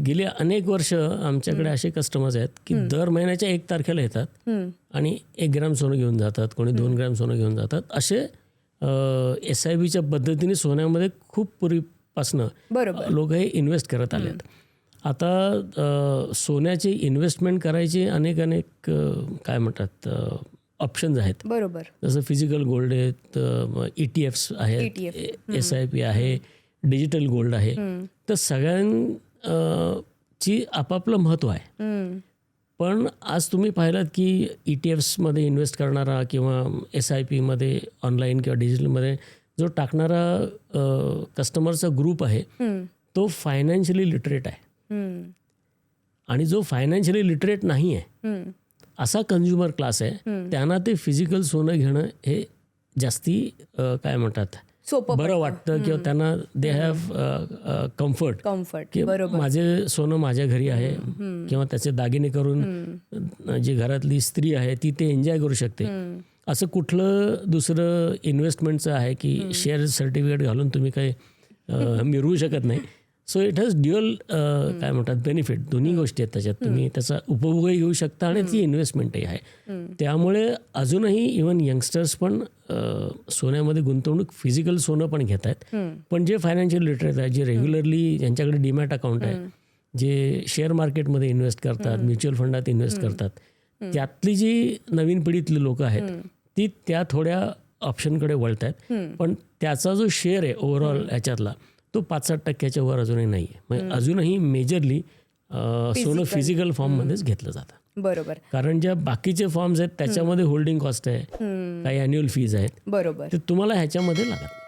गेली अनेक वर्ष आमच्याकडे असे कस्टमर्स आहेत की दर महिन्याच्या 1 तारखेला येतात आणि 1 ग्रॅम सोनं घेऊन जातात, कोणी 2 ग्रॅम सोनं घेऊन जातात. असे SIPच्या पद्धतीने सोन्यामध्ये खूप पूर्वीपासनं लोक हे इन्व्हेस्ट करत आले आहेत. आता सोन्याची इन्व्हेस्टमेंट करायची अनेक काय म्हणतात ऑप्शन्स आहेत. बरोबर. जसं फिजिकल गोल्ड आहेत, ETFs आहेत, SIP आहे, डिजिटल गोल्ड आहे. तर सगळ्यांची आपापलं महत्त्व आहे. पण आज तुम्ही पाहिलात की ETFsमध्ये इन्व्हेस्ट करणारा किंवा SIPमध्ये ऑनलाईन किंवा डिजिटलमध्ये जो टाकणारा कस्टमरचा ग्रुप आहे तो फायनान्शियली लिटरेट आहे. आणि जो फायनान्शियली लिटरेट नाही आहे असा कन्झ्युमर क्लास आहे, त्यांना ते फिजिकल सोनं घेणं हे जास्ती काय म्हणतात बरं वाटतं किंवा त्यांना दे हॅव कम्फर्ट की माझे सोनं माझ्या घरी आहे किंवा त्याचे दागिने करून जी घरातली स्त्री आहे ती ते एन्जॉय करू शकते. असं कुठलं दुसरं इन्व्हेस्टमेंटचं आहे की शेअर सर्टिफिकेट घालून तुम्ही काही मिळवू शकत नाही. सो इट हॅज ड्युअल काय म्हणतात बेनिफिट. दोन्ही गोष्टी आहेत त्याच्यात. तुम्ही त्याचा उपभोगही घेऊ शकता आणि ती इन्व्हेस्टमेंटही आहे. त्यामुळे अजूनही इवन यंगस्टर्स पण सोन्यामध्ये गुंतवणूक फिजिकल सोनं पण घेत आहेत. पण जे फायनान्शियल लिटरेट आहे, जे रेग्युलरली ज्यांच्याकडे डीमॅट अकाउंट आहे, जे शेअर मार्केटमध्ये इन्व्हेस्ट करतात, म्युच्युअल फंडात इन्व्हेस्ट करतात, त्यातली जी नवीन पिढीतली लोक आहेत ती त्या थोड्या ऑप्शनकडे वळत आहेत. पण त्याचा जो शेअर आहे ओव्हरऑल ह्याच्यातला तो 5-7% वर अजूनही नाही आहे. म्हणजे अजूनही मेजरली सोनं फिजिकल फॉर्ममध्येच घेतलं जातं. बरोबर. कारण ज्या बाकीचे फॉर्म्स आहेत त्याच्यामध्ये होल्डिंग कॉस्ट आहे, काही ॲन्युअल फीज आहेत, बरोबर, ते तुम्हाला ह्याच्यामध्ये लागत.